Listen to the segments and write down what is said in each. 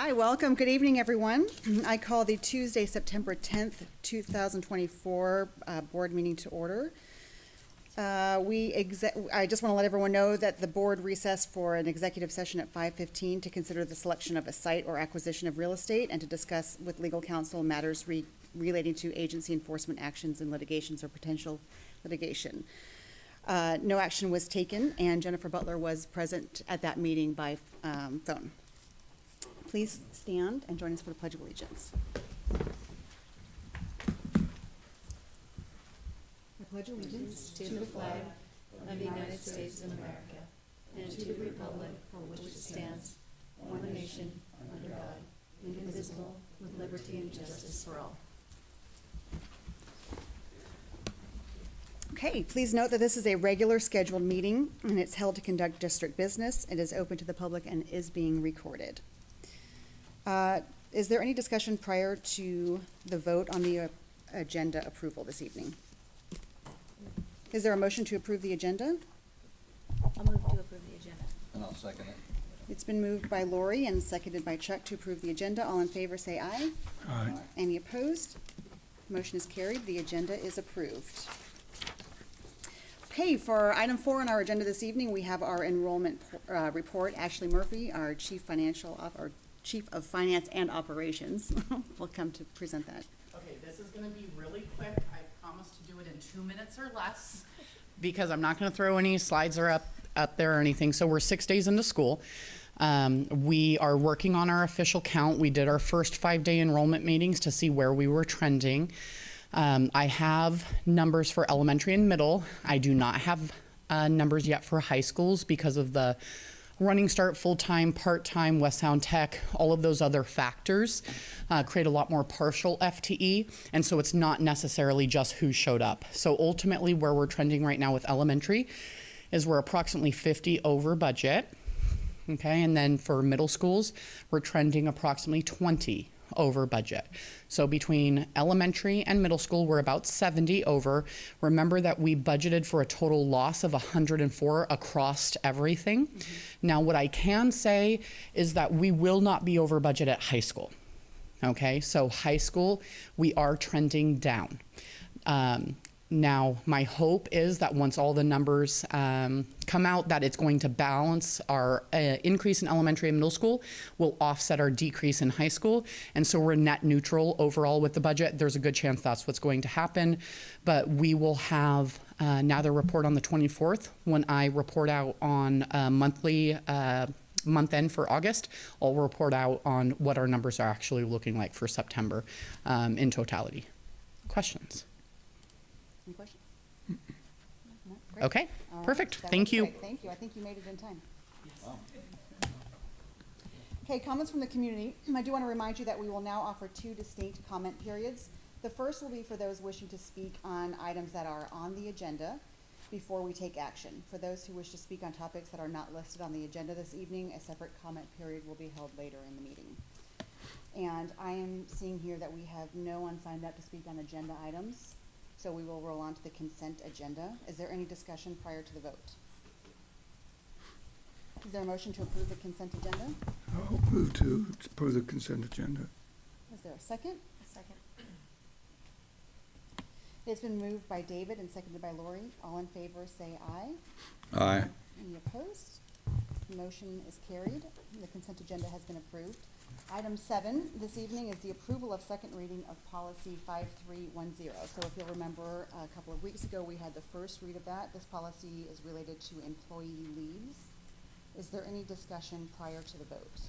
Hi, welcome. Good evening, everyone. I call the Tuesday, September 10th, 2024 board meeting to order. I just want to let everyone know that the board recessed for an executive session at 5:15 to consider the selection of a site or acquisition of real estate and to discuss with legal counsel matters relating to agency enforcement actions and litigations or potential litigation. No action was taken, and Jennifer Butler was present at that meeting by phone. Please stand and join us for the Pledge of Allegiance. I pledge allegiance to the flag of the United States of America and to the republic for which it stands, one nation, under God, indivisible, with liberty and justice for all. Okay, please note that this is a regular scheduled meeting and it's held to conduct district business. It is open to the public and is being recorded. Is there any discussion prior to the vote on the agenda approval this evening? Is there a motion to approve the agenda? I'll move to approve the agenda. And I'll second it. It's been moved by Lori and seconded by Chuck to approve the agenda. All in favor say aye. Aye. Any opposed? Motion is carried. The agenda is approved. Okay, for item 4 on our agenda this evening, we have our enrollment report. Ashley Murphy, our Chief of Finance and Operations, will come to present that. Okay, this is going to be really quick. I promise to do it in 2 minutes or less because I'm not going to throw any slides or up there or anything. So we're 6 days into school. We are working on our official count. We did our first 5-day enrollment meetings to see where we were trending. I have numbers for elementary and middle. I do not have numbers yet for high schools because of the running start, full-time, part-time, West Sound Tech, all of those other factors create a lot more partial FTE, and so it's not necessarily just who showed up. So ultimately where we're trending right now with elementary is we're approximately 50 over budget, okay, and then for middle schools, we're trending approximately 20 over budget. So between elementary and middle school, we're about 70 over. Remember that we budgeted for a total loss of 104 across everything. Mm-hmm. Now, what I can say is that we will not be over budget at high school. Okay, so high school, we are trending down. Now, my hope is that once all the numbers come out, that it's going to balance our increase in elementary and middle school will offset our decrease in high school. And so we're net neutral overall with the budget. There's a good chance that's what's going to happen. But we will have another report on the 24th when I report out on monthly month end for August. I'll report out on what our numbers are actually looking like for September in totality. Questions? Any questions? No? Okay, All right. perfect. That Thank was you. great. Thank you. I think you made it in time. Wow. Okay, comments from the community. I do want to remind you that we will now offer 2 distinct comment periods. The first will be for those wishing to speak on items that are on the agenda before we take action. For those who wish to speak on topics that are not listed on the agenda this evening, a separate comment period will be held later in the meeting. And I am seeing here that we have no one signed up to speak on agenda items. So we will roll on to the consent agenda. Is there any discussion prior to the vote? Is there a motion to approve the consent agenda? I'll move to approve the consent agenda. Is there a second? A second. It's been moved by David and seconded by Lori. All in favor say aye. Aye. Any opposed? Motion is carried. The consent agenda has been approved. Item 7 this evening is the approval of second reading of policy 5310. So if you'll remember, a couple of weeks ago we had the first read of that. This policy is related to employee leaves. Is there any discussion prior to the vote?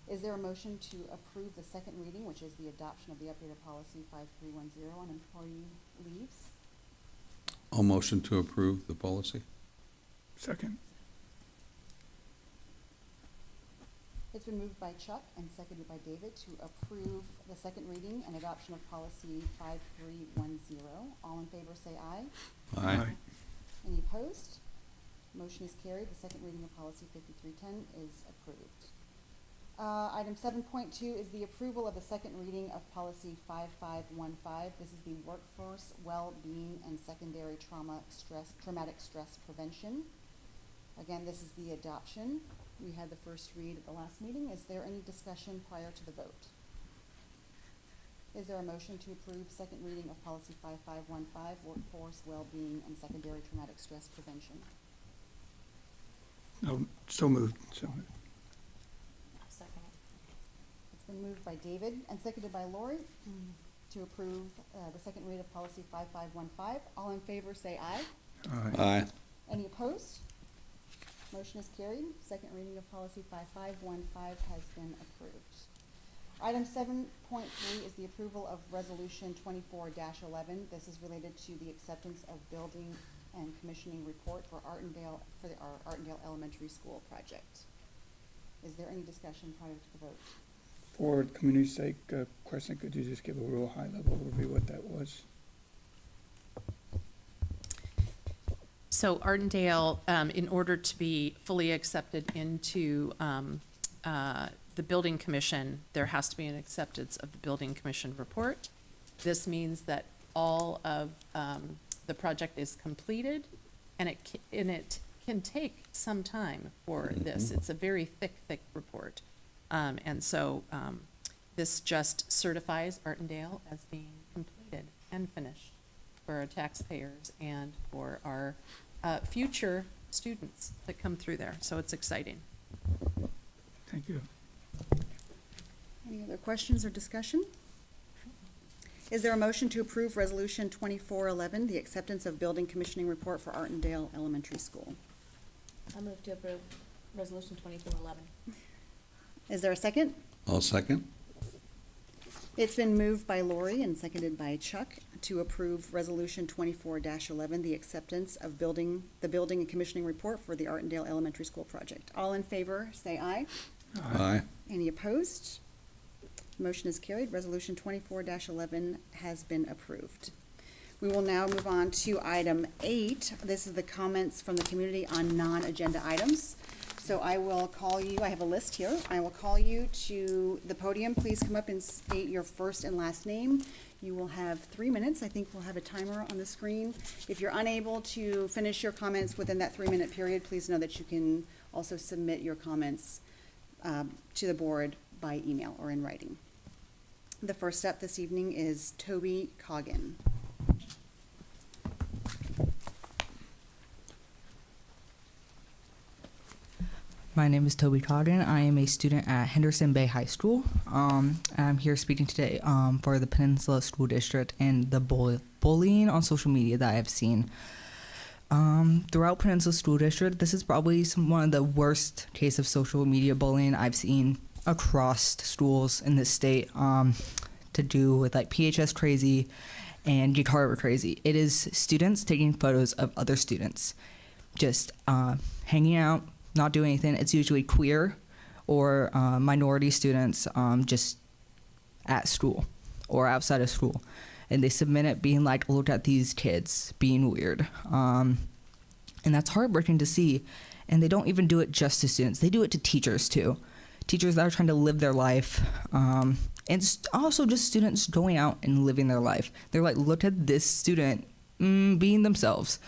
Is there a motion to approve the second reading, which is the adoption of the updated policy 5310 on employee leaves? I'll motion to approve the policy. Second. It's been moved by Chuck and seconded by David to approve the second reading and adoption of policy 5310. All in favor say aye. Aye. Any opposed? Motion is carried. The second reading of policy 5310 is approved. Item 7.2 is the approval of the second reading of policy 5515. This is the workforce well-being and secondary traumatic stress prevention. Again, this is the adoption. We had the first read at the last meeting. Is there any discussion prior to the vote? Is there a motion to approve second reading of policy 5515, workforce well-being and secondary traumatic stress prevention? No, so moved. Second. It's been moved by David and seconded by Lori to approve the second read of policy 5515. All in favor say aye. Aye. Any opposed? Motion is carried. Second reading of policy 5515 has been approved. Item 7.3 is the approval of resolution 24-11. This is related to the acceptance of building and commissioning report for our Artendale Elementary School project. Is there any discussion prior to the vote? For community's sake, question, could you just give a real high-level overview what that was? So Artendale, in order to be fully accepted into the building commission, there has to be an acceptance of the building commission report. This means that all of the project is completed, and it can take some time for this. It's a very thick report. And so this just certifies Artendale as being completed and finished for our taxpayers and for our future students that come through there. So it's exciting. Thank you. Any other questions or discussion? Is there a motion to approve resolution 2411, the acceptance of building commissioning report for Artendale Elementary School? I'll move to approve resolution 2411. Is there a second? I'll second. It's been moved by Lori and seconded by Chuck to approve resolution 24-11, the acceptance of the building and commissioning report for the Artendale Elementary School project. All in favor, say aye. Aye. Any opposed? Motion is carried. Resolution 24-11 has been approved. We will now move on to item 8. This is the comments from the community on non-agenda items. So I will call you, I have a list here. I will call you to the podium. Please come up and state your first and last name. You will have 3 minutes. I think we'll have a timer on the screen. If you're unable to finish your comments within that 3-minute period, please know that you can also submit your comments to the board by email or in writing. The first up this evening is Toby Coggin. My name is Toby Cogden. I am a student at Henderson Bay High School. I'm here speaking today for the Peninsula School District and the bullying on social media that I've seen. Throughout Peninsula School District, this is probably one of the worst cases of social media bullying I've seen across schools in this state, to do with like PHS crazy and Gig Harbor crazy. It is students taking photos of other students, just hanging out, not doing anything. It's usually queer or minority students just at school or outside of school. And they submit it being like, look at these kids being weird. And that's heartbreaking to see. And they don't even do it just to students. They do it to teachers too. Teachers that are trying to live their life. And also just students going out and living their life. They're like, look at this student being themselves.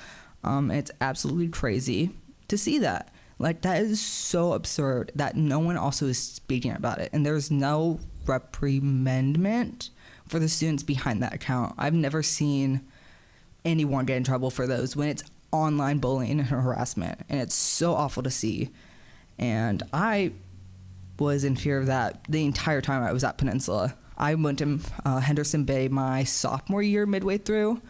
It's absolutely crazy to see that. Like, that is so absurd that no one also is speaking about it. And there's no reprimandment for the students behind that account. I've never seen anyone get in trouble for those when it's online bullying and harassment. And it's so awful to see. And I was in fear of that the entire time I was at Peninsula. I went to Henderson Bay my sophomore year midway through.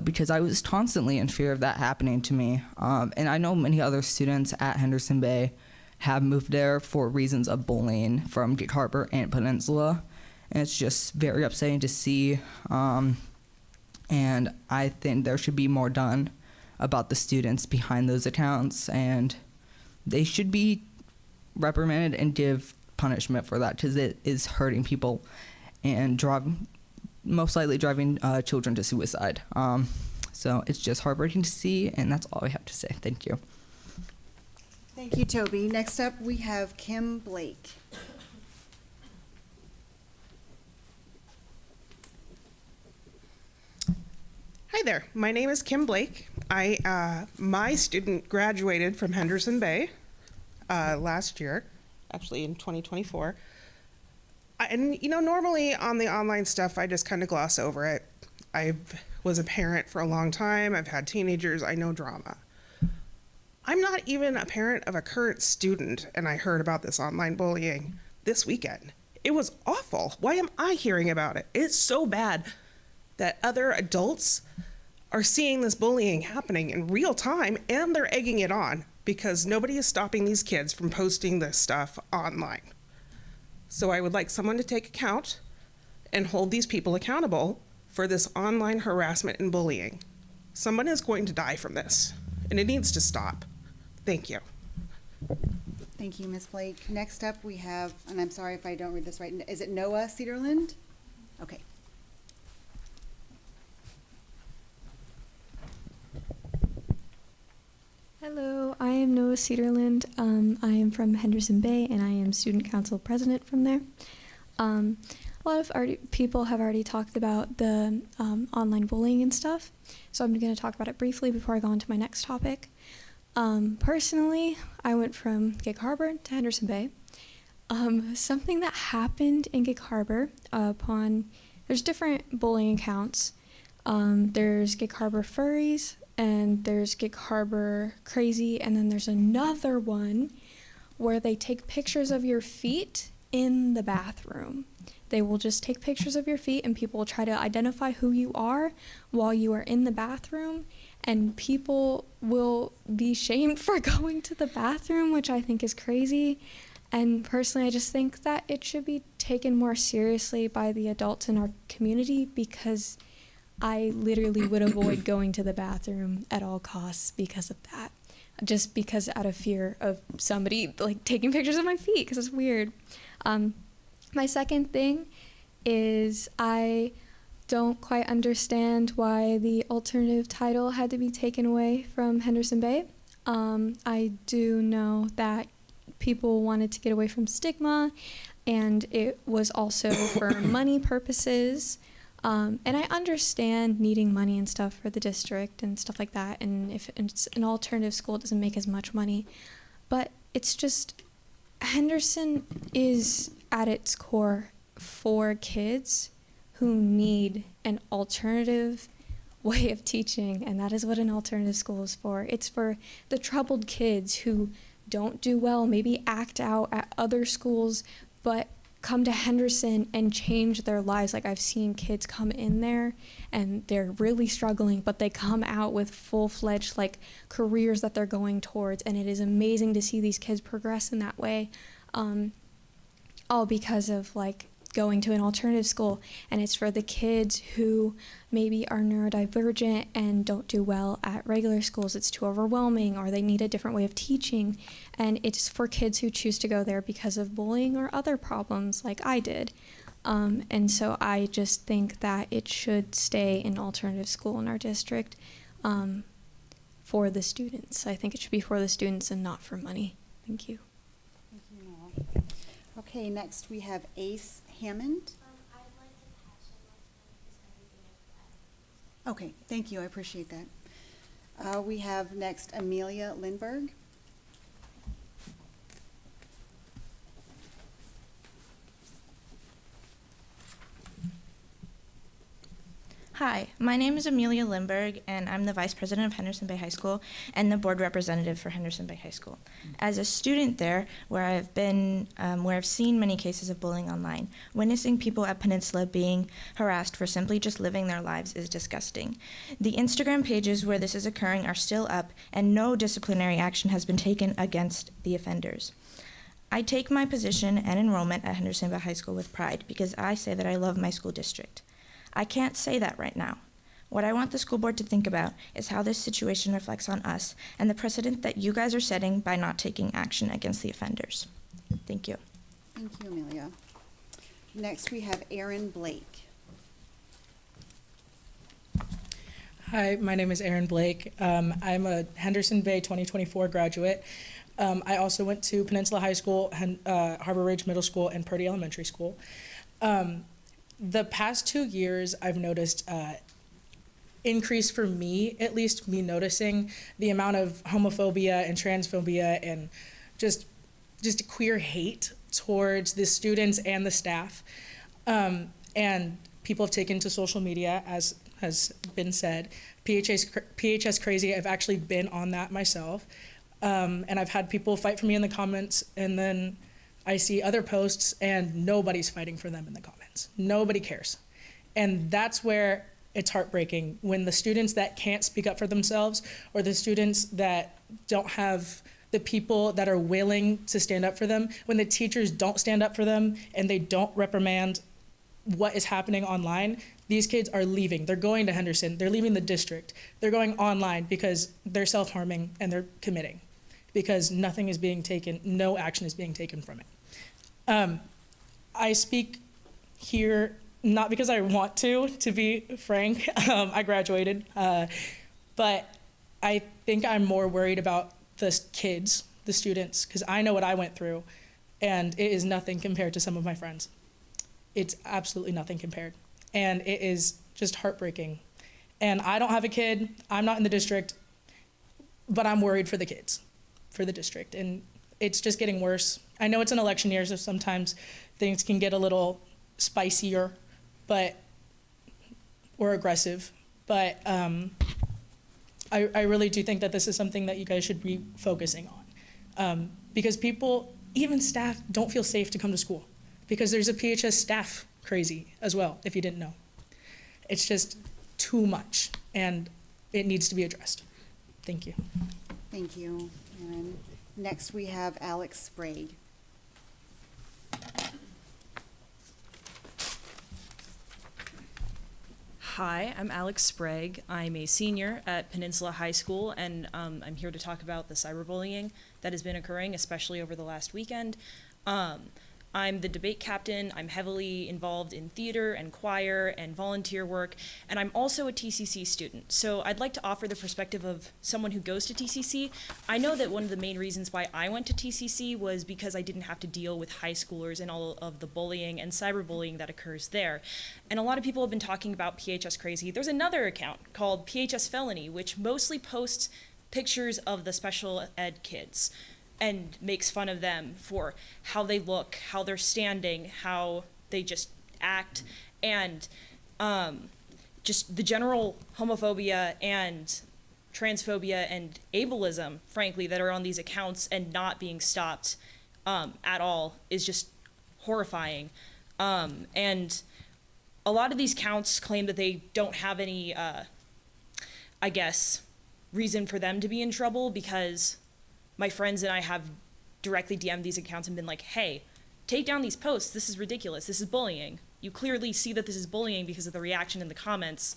Because I was constantly in fear of that happening to me. And I know many other students at Henderson Bay have moved there for reasons of bullying from Gig Harbor and Peninsula. And it's just very upsetting to see. And I think there should be more done about the students behind those accounts. And they should be reprimanded and give punishment for that, because it is hurting people and most likely driving children to suicide. So it's just heartbreaking to see, and that's all I have to say. Thank you. Thank you, Toby. Next up, we have Kim Blake. Hi there, my name is Kim Blake. My student graduated from Henderson Bay last year, actually in 2024. And, you know, normally on the online stuff, I just kind of gloss over it. I was a parent for a long time. I've had teenagers. I know drama. I'm not even a parent of a current student, and I heard about this online bullying this weekend. It was awful. Why am I hearing about it? It's so bad that other adults are seeing this bullying happening in real time, and they're egging it on because nobody is stopping these kids from posting this stuff online. So I would like someone to take account and hold these people accountable for this online harassment and bullying. Someone is going to die from this, and it needs to stop. Thank you. Thank you, Ms. Blake. Next up, we have, and I'm sorry if I don't read this right, is it Noah Cedarland? Okay. Hello, I am Noah Cedarland. I am from Henderson Bay, and I am student council president from there. A lot of people have already talked about the online bullying and stuff, so I'm going to talk about it briefly before I go on to my next topic. Personally, I went from Gig Harbor to Henderson Bay. Something that happened in Gig Harbor there's different bullying accounts. There's Gig Harbor Furries, and there's Gig Harbor Crazy, and then there's another one where they take pictures of your feet in the bathroom. They will just take pictures of your feet, and people will try to identify who you are while you are in the bathroom, and people will be shamed for going to the bathroom, which I think is crazy. And personally, I just think that it should be taken more seriously by the adults in our community, because I literally would avoid going to the bathroom at all costs because of that. Just because out of fear of somebody like taking pictures of my feet, because it's weird. My second thing is I don't quite understand why the alternative title had to be taken away from Henderson Bay. I do know that people wanted to get away from stigma, and it was also for money purposes. And I understand needing money and stuff for the district and stuff like that, and if it's an alternative school, it doesn't make as much money. But it's just, Henderson is at its core for kids who need an alternative way of teaching, and that is what an alternative school is for. It's for the troubled kids who don't do well, maybe act out at other schools, but come to Henderson and change their lives. Like, I've seen kids come in there and they're really struggling, but they come out with full-fledged like careers that they're going towards, and it is amazing to see these kids progress in that way, all because of like going to an alternative school. And it's for the kids who maybe are neurodivergent and don't do well at regular schools. It's too overwhelming, or they need a different way of teaching. And it's for kids who choose to go there because of bullying or other problems like I did. And so I just think that it should stay an alternative school in our district for the students. I think it should be for the students and not for money. Thank you. Thank you, Noah. Okay, next we have Ace Hammond. I'd like to pass on Okay, thank you, I appreciate that. We have next Amelia Lindberg. Hi, my name is Amelia Lindberg, and I'm the Vice President of Henderson Bay High School and the Board Representative for Henderson Bay High School. As a student there, where I've seen many cases of bullying online, witnessing people at Peninsula being harassed for simply just living their lives is disgusting. The Instagram pages where this is occurring are still up, and no disciplinary action has been taken against the offenders. I take my position and enrollment at Henderson Bay High School with pride, because I say that I love my school district. I can't say that right now. What I want the school board to think about is how this situation reflects on us and the precedent that you guys are setting by not taking action against the offenders. Thank you. Thank you, Amelia. Next, we have Erin Blake. Hi, my name is Erin Blake. I'm a Henderson Bay 2024 graduate. I also went to Peninsula High School, Harbor Ridge Middle School, and Purdy Elementary School. The past 2 years, I've noticed increase for me, at least me noticing the amount of homophobia and transphobia and just just queer hate towards the students and the staff. And people have taken to social media, as has been said. PHS crazy, I've actually been on that myself. And I've had people fight for me in the comments, and then I see other posts and nobody's fighting for them in the comments. Nobody cares. And that's where it's heartbreaking, when the students that can't speak up for themselves, or the students that don't have the people that are willing to stand up for them, when the teachers don't stand up for them and they don't reprimand what is happening online, these kids are leaving. They're going to Henderson. They're leaving the district. They're going online because they're self-harming and they're committing, because nothing is being taken, no action is being taken from it. I speak here not because I want to be frank. I graduated, but I think I'm more worried about the kids, the students, because I know what I went through, and it is nothing compared to some of my friends. It's absolutely nothing compared, and it is just heartbreaking. And I don't have a kid, I'm not in the district, but I'm worried for the kids, for the district, and it's just getting worse. I know it's an election year, so sometimes things can get a little spicier, or aggressive, but I really do think that this is something that you guys should be focusing on, because people, even staff, don't feel safe to come to school, because there's a PHS staff crazy as well, if you didn't know. It's just too much, and it needs to be addressed. Thank you. Thank you, Erin. Next, we have Alex Sprague. Hi, I'm Alex Sprague. I'm a senior at Peninsula High School, and I'm here to talk about the cyberbullying that has been occurring, especially over the last weekend. I'm the debate captain. I'm heavily involved in theater and choir and volunteer work, and I'm also a TCC student. So I'd like to offer the perspective of someone who goes to TCC. I know that one of the main reasons why I went to TCC was because I didn't have to deal with high schoolers and all of the bullying and cyberbullying that occurs there. And a lot of people have been talking about PHS Crazy. There's another account called PHS Felony, which mostly posts pictures of the special ed kids and makes fun of them for how they look, how they're standing, how they just act, and just the general homophobia and transphobia and ableism, frankly, that are on these accounts and not being stopped at all is just horrifying. And a lot of these accounts claim that they don't have any, I guess, reason for them to be in trouble, because my friends and I have directly DM'd these accounts and been like, hey, take down these posts. This is ridiculous. This is bullying. You clearly see that this is bullying because of the reaction in the comments.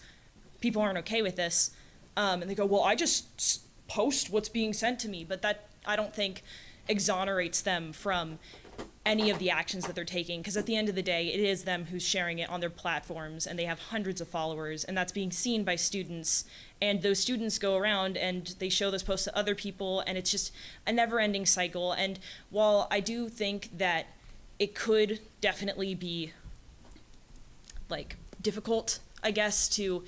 People aren't okay with this. And they go, well, I just post what's being sent to me. But that, I don't think, exonerates them from any of the actions that they're taking, because at the end of the day, it is them who's sharing it on their platforms, and they have hundreds of followers, and that's being seen by students, and those students go around and they show those posts to other people, and it's just a never-ending cycle. And while I do think that it could definitely be like difficult, I guess, to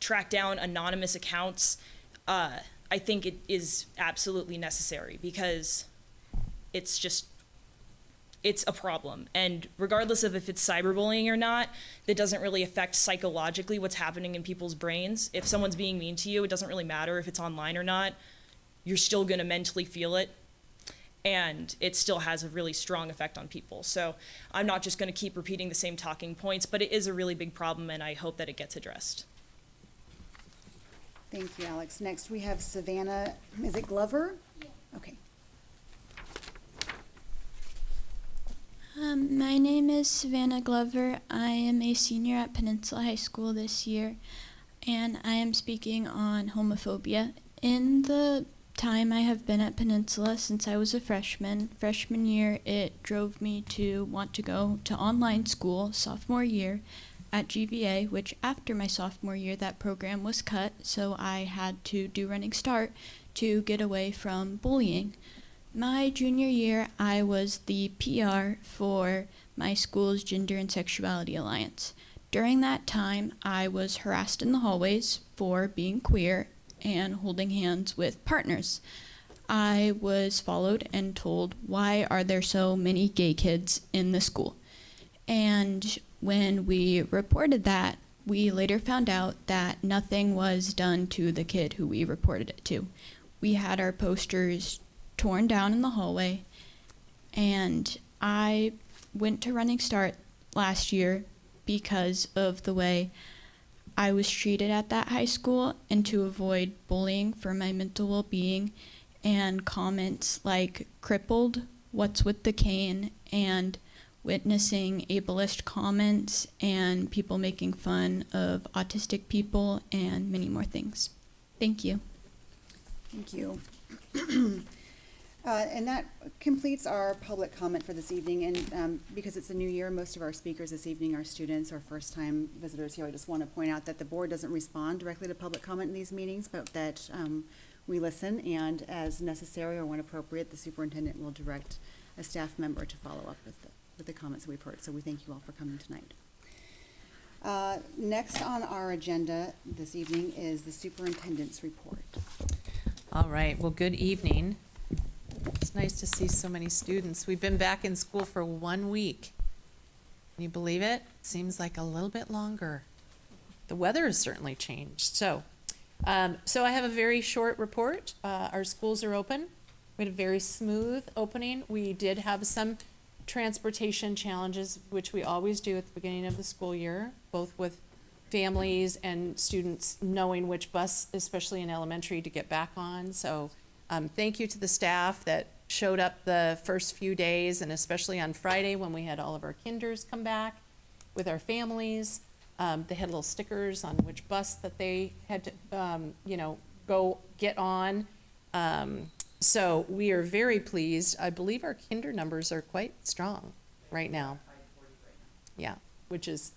track down anonymous accounts, I think it is absolutely necessary, because it's a problem. And regardless of if it's cyberbullying or not, that doesn't really affect psychologically what's happening in people's brains. If someone's being mean to you, it doesn't really matter if it's online or not. You're still gonna mentally feel it, and it still has a really strong effect on people. So I'm not just gonna keep repeating the same talking points, but it is a really big problem, and I hope that it gets addressed. Thank you, Alex. Next, we have Savannah, is it Glover? Yeah. Okay. My name is Savannah Glover. I am a senior at Peninsula High School this year, and I am speaking on homophobia. In the time I have been at Peninsula since I was a freshman year, it drove me to want to go to online school sophomore year at GVA, which after my sophomore year, that program was cut, so I had to do Running Start to get away from bullying. My junior year, I was the PR for my school's Gender and Sexuality Alliance. During that time, I was harassed in the hallways for being queer and holding hands with partners. I was followed and told, why are there so many gay kids in the school? And when we reported that, we later found out that nothing was done to the kid who we reported it to. We had our posters torn down in the hallway, and I went to Running Start last year because of the way I was treated at that high school, and to avoid bullying for my mental well-being and comments like crippled, what's with the cane, and witnessing ableist comments and people making fun of autistic people and many more things. Thank you. Thank you. And that completes our public comment for this evening. And because it's a new year, most of our speakers this evening are students or first-time visitors here. I just want to point out that the board doesn't respond directly to public comment in these meetings, but that we listen, and as necessary or when appropriate, the superintendent will direct a staff member to follow up with the comments we've heard. So we thank you all for coming tonight. Next on our agenda this evening is the superintendent's report. All right, well, good evening. It's nice to see so many students. We've been back in school for 1 week. Can you believe it? Seems like a little bit longer. The weather has certainly changed. So I have a very short report. Our schools are open. We had a very smooth opening. We did have some transportation challenges, which we always do at the beginning of the school year, both with families and students knowing which bus, especially in elementary, to get back on. So thank you to the staff that showed up the first few days, and especially on Friday when we had all of our kinders come back with our families. They had little stickers on which bus that they had to, go get on. So we are very pleased. I believe our kinder numbers are quite strong right now. Yeah, which is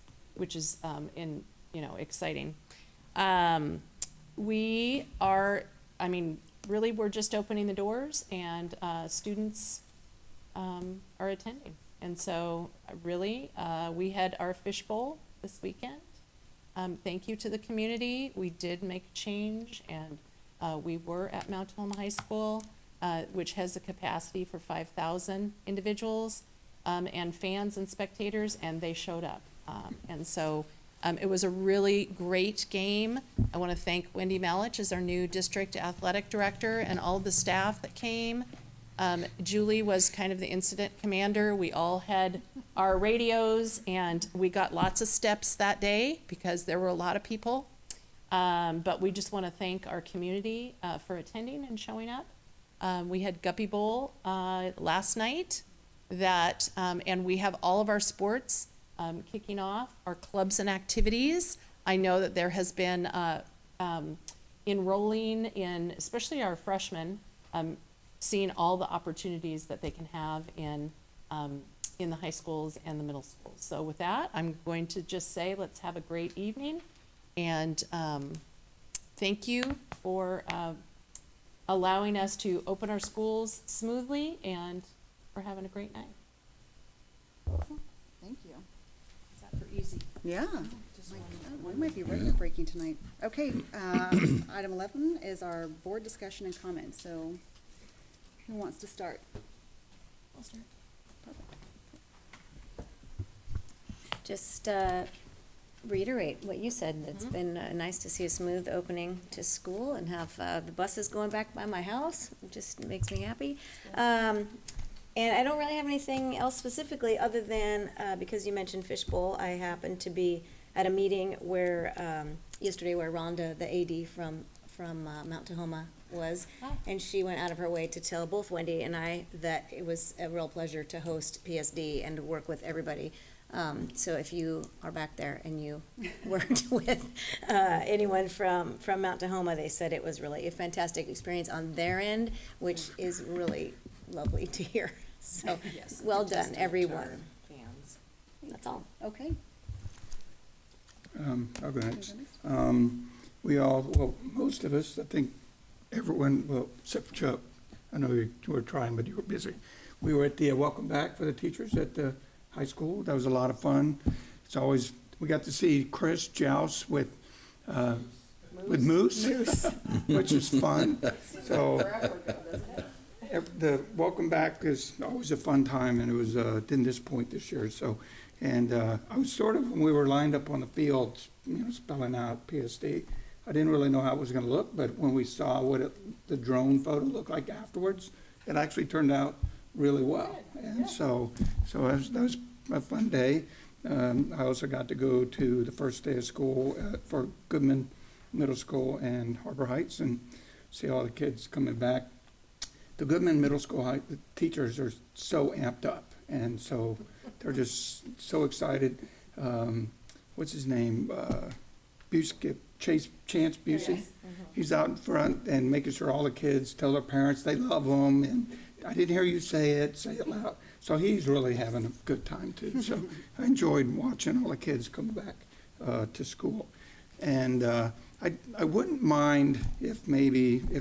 exciting. We are, really, we're just opening the doors, and students are attending. And so really, we had our fishbowl this weekend. Thank you to the community. We did make a change, and we were at Mount Homa High School, which has a capacity for 5,000 individuals and fans and spectators, and they showed up. And so it was a really great game. I want to thank Wendy Malich as our new district athletic director and all of the staff that came. Julie was kind of the incident commander. We all had our radios, and we got lots of steps that day because there were a lot of people. But we just want to thank our community for attending and showing up. We had Guppy Bowl last night, and we have all of our sports kicking off, our clubs and activities. I know that there has been enrolling in, especially our freshmen, seeing all the opportunities that they can have in the high schools and the middle schools. So with that, I'm going to just say let's have a great evening, and thank you for allowing us to open our schools smoothly, and for having a great night. Thank you. Is that for easy? Yeah. We might be record-breaking tonight. Okay, item 11 is our board discussion and comments. So who wants to start? I'll start. Perfect. Just reiterate what you said. It's been nice to see a smooth opening to school and have the buses going back by my house. It just makes me happy. And I don't really have anything else specifically other than, because you mentioned Fishbowl, I happened to be at a meeting where, yesterday, where Rhonda, the AD from Mount Tahoma was, and she went out of her way to tell both Wendy and I that it was a real pleasure to host PSD and to work with everybody. So if you are back there and you worked with anyone from Mount Tahoma, they said it was really a fantastic experience on their end, which is really lovely to hear. So Yes, well done, everyone. Fans. That's all. Okay. I'll go next. We all, well, most of us, I think everyone, well, except for Chuck, I know you were trying, but you were busy. We were at the welcome back for the teachers at the high school. That was a lot of fun. It's always, we got to see Chris joust with with moose, which is fun. So the welcome back is always a fun time, and it was didn't disappoint this year. So, and I was sort of, when we were lined up on the field, spelling out PSD, I didn't really know how it was going to look, but when we saw what the drone photo looked like afterwards, it actually turned out really well. And so that was a fun day. I also got to go to the first day of school for Goodman Middle School and Harbor Heights and see all the kids coming back. The Goodman Middle School the teachers are so amped up, and so they're just so excited. What's his name? Chance Busey. Yes. He's out in front and making sure all the kids tell their parents they love them, and I didn't hear you say it loud. So he's really having a good time too. So I enjoyed watching all the kids come back to school. And I wouldn't mind if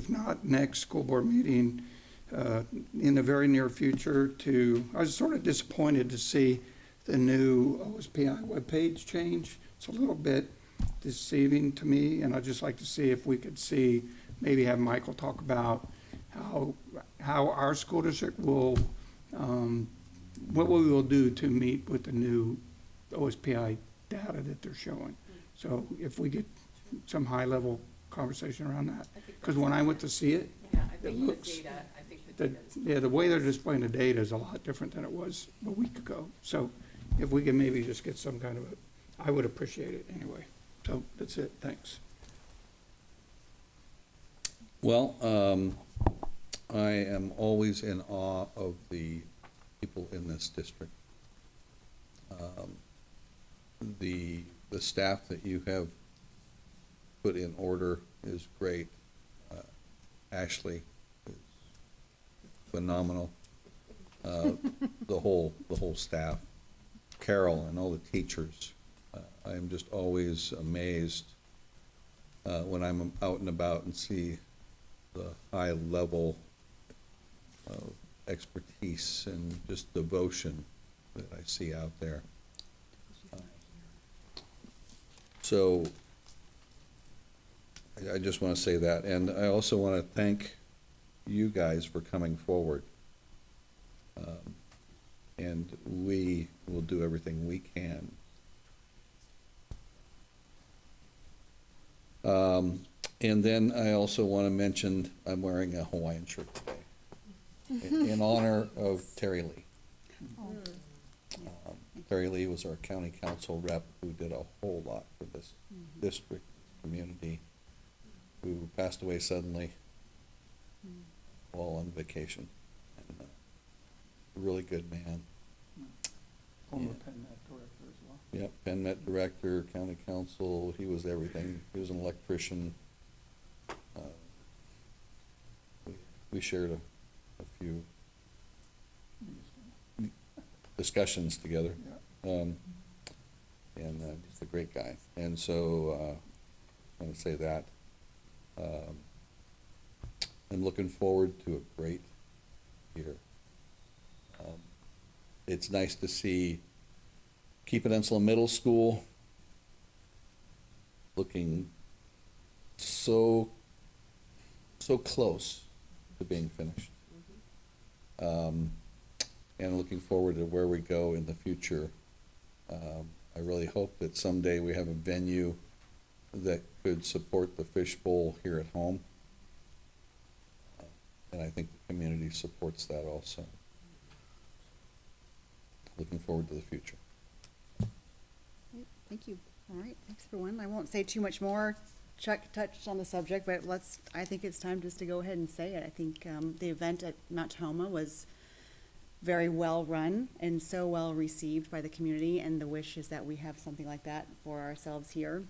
not next school board meeting, in the very near future I was sort of disappointed to see the new OSPI webpage change. It's a little bit deceiving to me, and I'd just like to see if we could maybe have Michael talk about how our school district will, what we will do to meet with the new OSPI data that they're showing. So if we get some high-level conversation around that, because when I went to see it, it looks, the way they're displaying the data is a lot different than it was a week ago. So if we can maybe just get some kind of I would appreciate it anyway. So that's it. Thanks. Well, I am always in awe of the people in this district. The staff that you have put in order is great. Ashley is phenomenal. The whole staff, Carol, and all the teachers. I am just always amazed when I'm out and about and see the high level of expertise and just devotion that I see out there. So I just want to say that, and I also want to thank you guys for coming forward. And we will do everything we can. And then I also want to mention I'm wearing a Hawaiian shirt today in honor of Terry Lee. Terry Lee was our county council rep who did a whole lot for this district community, who passed away suddenly while on vacation. And, a really good man. Former PennMet director as well. Yep, PennMet director, county council, he was everything. He was an electrician. We shared a few discussions together. And he's a great guy. And so I want to say that. I'm looking forward to a great year. It's nice to see Peninsula Middle School looking so close to being finished. And looking forward to where we go in the future. I really hope that someday we have a venue that could support the fishbowl here at home. And I think the community supports that also. Looking forward to the future. Thank you. All right, thanks everyone. I won't say too much more. Chuck touched on the subject, but I think it's time just to go ahead and say it. I think the event at Mount Tahoma was very well run and so well received by the community, and the wish is that we have something like that for ourselves here.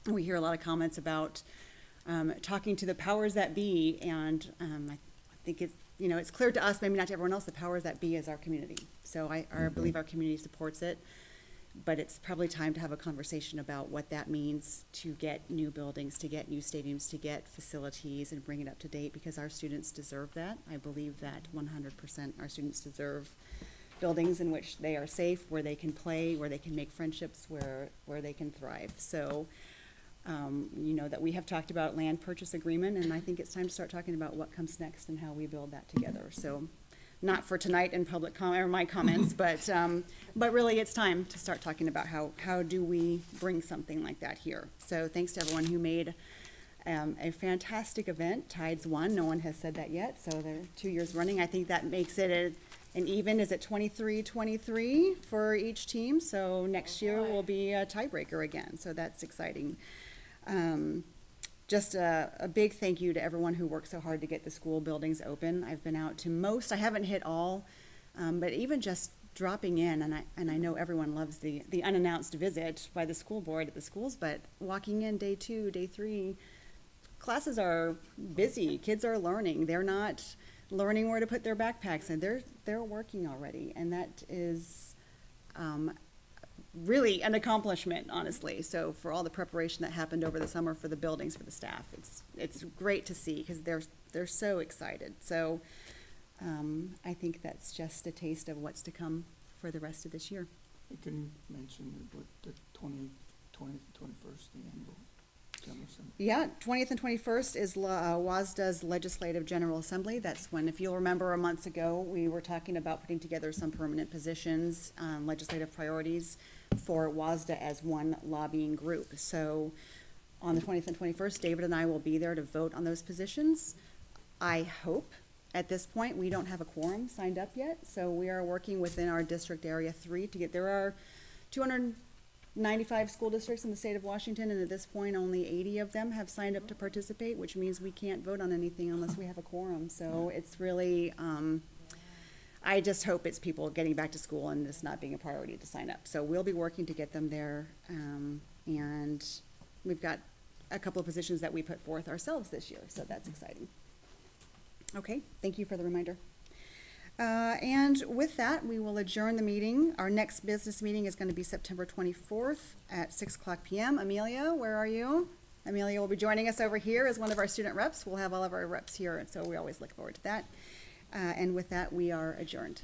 We hear a lot of comments about talking to the powers that be, and I think it's clear to us, maybe not to everyone else, the powers that be is our community. So I believe our community supports it, but it's probably time to have a conversation about what that means to get new buildings, to get new stadiums, to get facilities and bring it up to date, because our students deserve that. I believe that 100% our students deserve buildings in which they are safe, where they can play, where they can make friendships, where they can thrive. So You know that we have talked about land purchase agreement, and I think it's time to start talking about what comes next and how we build that together. So, not for tonight in public comment or my comments, but really it's time to start talking about how do we bring something like that here. So thanks to everyone who made a fantastic event. Tides won. No one has said that yet, so they're 2 years running. I think that makes it an even. Is it 23-23 for each team? So next year will be a tiebreaker again. So that's exciting. Just a big thank you to everyone who worked so hard to get the school buildings open. I've been out to most. I haven't hit all, but even just dropping in, and I know everyone loves the unannounced visit by the school board at the schools, but walking in day 2, day 3, classes are busy. Kids are learning. They're not learning where to put their backpacks, and they're working already, and that is really an accomplishment, honestly. So for all the preparation that happened over the summer for the buildings, for the staff, it's great to see because they're so excited. So I think that's just a taste of what's to come for the rest of this year. Can you mention what the 20th, 21st, the annual General Assembly? Yeah, 20th and 21st is WASDA's Legislative General Assembly. That's when, if you'll remember, a month ago, we were talking about putting together some permanent positions, legislative priorities for WASDA as one lobbying group. So on the 20th and 21st, David and I will be there to vote on those positions. I hope at this point we don't have a quorum signed up yet, so we are working within our district area 3 to get, there are 295 school districts in the state of Washington, and at this point only 80 of them have signed up to participate, which means we can't vote on anything unless we have a quorum. So it's really, I just hope it's people getting back to school and this not being a priority to sign up. So we'll be working to get them there, and we've got a couple of positions that we put forth ourselves this year, so that's exciting. Okay, thank you for the reminder. And with that, we will adjourn the meeting. Our next business meeting is going to be September 24th at 6:00 p.m. Amelia, where are you? Amelia will be joining us over here as one of our student reps. We'll have all of our reps here, and so we always look forward to that. And with that, we are adjourned.